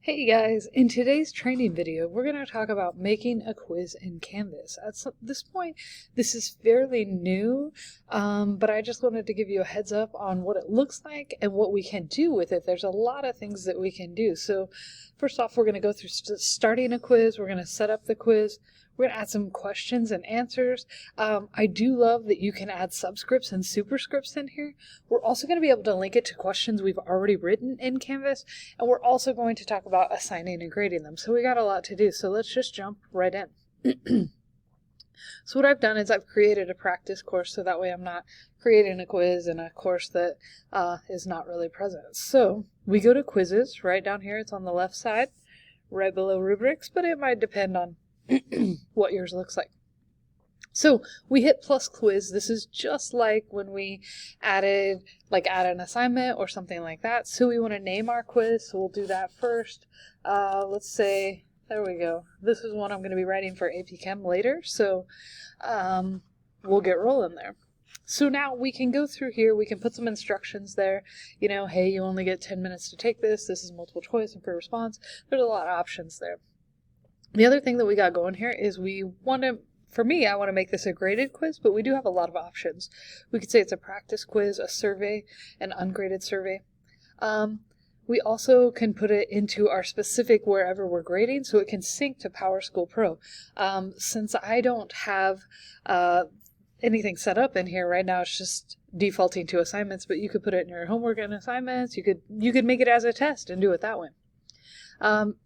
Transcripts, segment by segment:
Hey guys, in today's training video, we're going to talk about making a quiz in Canvas. At this point, this is fairly new, but I just wanted to give you a heads up on what it looks like and what we can do with it. There's a lot of things that we can do. So first off, we're going to go through starting a quiz. We're going to set up the quiz. We're going to add some questions and answers. I do love that you can add subscripts and superscripts in here. We're also going to be able to link it to questions we've already written in Canvas, and we're also going to talk about assigning and grading them. So we got a lot to do, so let's just jump right in. So what I've done is I've created a practice course, so that way I'm not creating a quiz in a course that is not really present. So we go to quizzes right down here. It's on the left side, right below rubrics, but it might depend on what yours looks like. So we hit plus quiz. This is just like when we add an assignment or something like that. So we want to name our quiz. So we'll do that first. Let's say, there we go. This is one I'm going to be writing for AP Chem later. So we'll get rolling there. So now we can go through here. We can put some instructions there. You know, hey, you only get 10 minutes to take this. This is multiple choice and free response. There's a lot of options there. The other thing that we got going here is for me, I want to make this a graded quiz, but we do have a lot of options. We could say it's a practice quiz, a survey, an ungraded survey. We also can put it into our specific wherever we're grading, so it can sync to PowerSchool Pro. Since I don't have anything set up in here right now, it's just defaulting to assignments, but you could put it in your homework and assignments. You could make it as a test and do it that way.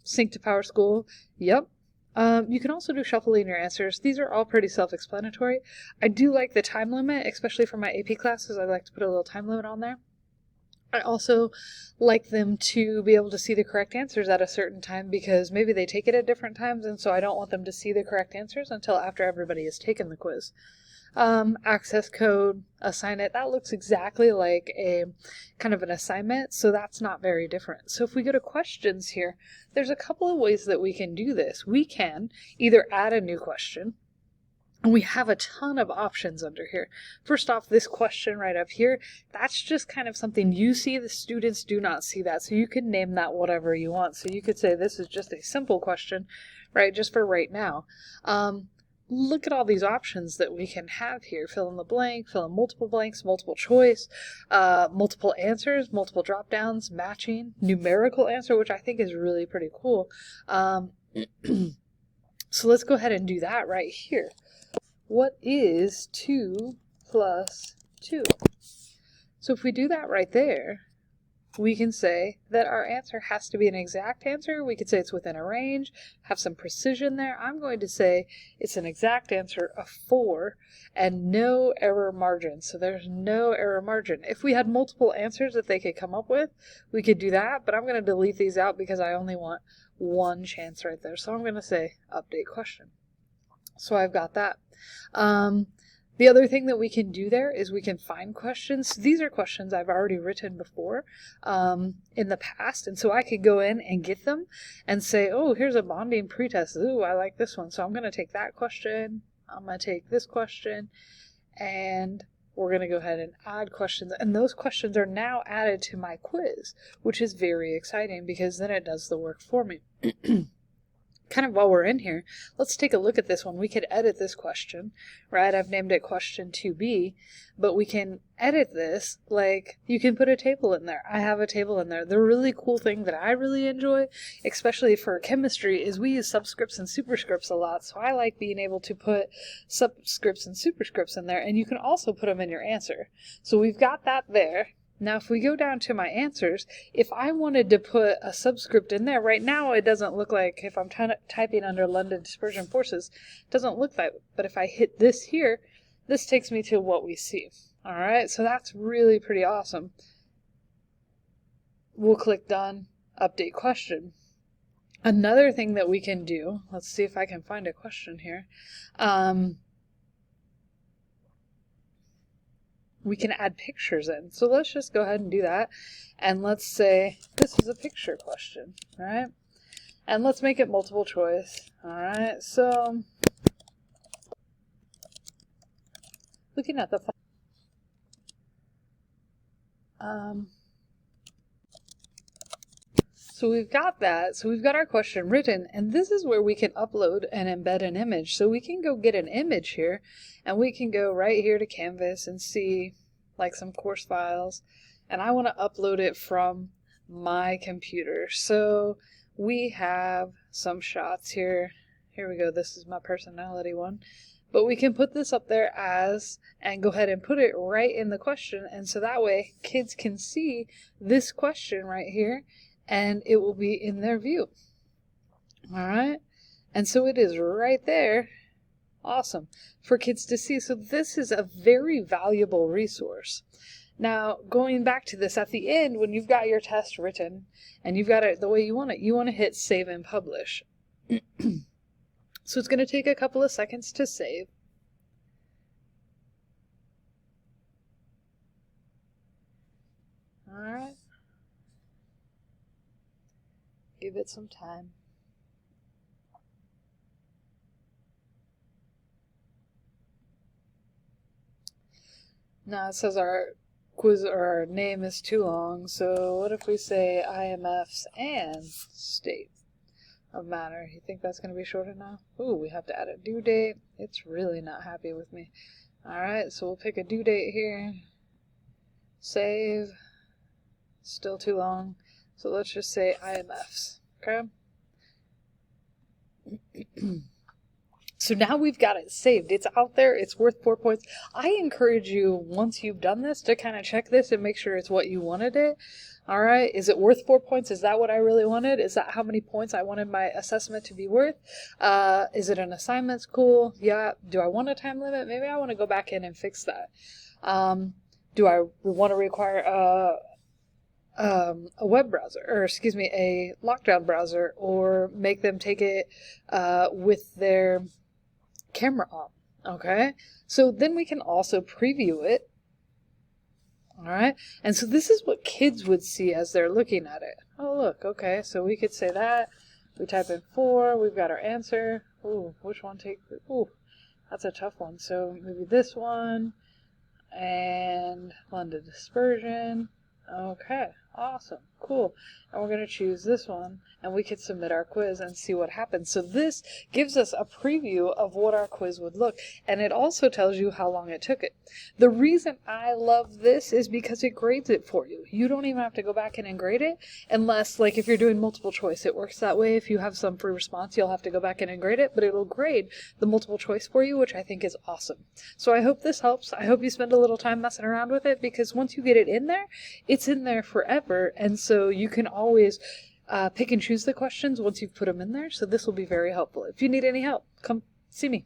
Sync to PowerSchool, yep. You can also do shuffling your answers. These are all pretty self-explanatory. I do like the time limit, especially for my AP classes. I like to put a little time limit on there. I also like them to be able to see the correct answers at a certain time because maybe they take it at different times, and so I don't want them to see the correct answers until after everybody has taken the quiz. Access code, assign it, that looks exactly like a kind of an assignment, so that's not very different. So if we go to questions here, there's a couple of ways that we can do this. We can either add a new question, and we have a ton of options under here. First off, this question right up here, that's just kind of something you see. The students do not see that, so you can name that whatever you want. So you could say this is just a simple question, right, just for right now. Look at all these options that we can have here. Fill in the blank, fill in multiple blanks, multiple choice, multiple answers, multiple drop downs, matching, numerical answer, which I think is really pretty cool. So let's go ahead and do that right here. What is 2 plus 2? So if we do that right there, we can say that our answer has to be an exact answer. We could say it's within a range, have some precision there. I'm going to say it's an exact answer of 4 and no error margin. So there's no error margin. If we had multiple answers that they could come up with, we could do that, but I'm going to delete these out because I only want one chance right there. So I'm going to say update question. So I've got that. The other thing that we can do there is we can find questions. These are questions I've already written before in the past, and so I could go in and get them and say, oh, here's a bonding pretest. Ooh, I like this one, so I'm going to take that question. I'm going to take this question, and we're going to go ahead and add questions. And those questions are now added to my quiz, which is very exciting because then it does the work for me. Kind of while we're in here, let's take a look at this one. We could edit this question, right? I've named it question 2B, but we can edit this, like you can put a table in there. I have a table in there. The really cool thing that I really enjoy, especially for chemistry, is we use subscripts and superscripts a lot. So I like being able to put subscripts and superscripts in there, and you can also put them in your answer. So we've got that there. Now, if we go down to my answers, if I wanted to put a subscript in there, right now it doesn't look like, if I'm typing under London dispersion forces, it doesn't look like, but if I hit this here, this takes me to what we see. All right, so that's really pretty awesome. We'll click done, update question. Another thing that we can do, let's see if I can find a question here. We can add pictures in. So let's just go ahead and do that. And let's say this is a picture question, right? And let's make it multiple choice. All right, so looking at the So we've got that. So we've got our question written, and this is where we can upload and embed an image. So we can go get an image here, and we can go right here to Canvas and see like some course files, and I want to upload it from my computer. So we have some shots here. Here we go. This is my personality one. But we can put this up there and go ahead and put it right in the question. And so that way kids can see this question right here and it will be in their view. All right. And so it is right there. Awesome. For kids to see. So this is a very valuable resource. Now, going back to this, at the end, when you've got your test written and you've got it the way you want to hit save and publish. So it's going to take a couple of seconds to save. All right. Give it some time. Now it says our quiz or our name is too long, so what if we say IMFs and state of matter? You think that's going to be shorter now? Ooh, we have to add a due date. It's really not happy with me. Alright, so we'll pick a due date here. Save. Still too long. So let's just say IMFs. Okay? So now we've got it saved. It's out there. It's worth 4 points. I encourage you, once you've done this, to kind of check this and make sure it's what you wanted it. All right. Is it worth 4 points? Is that what I really wanted? Is that how many points I wanted my assessment to be worth? Is it an assignment? Cool. Yeah. Do I want a time limit? Maybe I want to go back in and fix that. Do I want to require a web browser, or excuse me, a lockdown browser, or make them take it with their camera on? Okay, so then we can also preview it. All right, and so this is what kids would see as they're looking at it. Oh, look, okay, so we could say that. We type in 4, we've got our answer. Ooh, which one take? Ooh, that's a tough one. So maybe this one, and blended dispersion. Okay, awesome, cool. And we're going to choose this one, and we could submit our quiz and see what happens. So this gives us a preview of what our quiz would look, and it also tells you how long it took it. The reason I love this is because it grades it for you. You don't even have to go back in and grade it, unless, like, if you're doing multiple choice, it works that way. If you have some free response, you'll have to go back in and grade it, but it'll grade the multiple choice for you, which I think is awesome. So I hope this helps. I hope you spend a little time messing around with it, because once you get it in there, it's in there forever, and so you can always pick and choose the questions once you've put them in there. So this will be very helpful. If you need any help, come see me.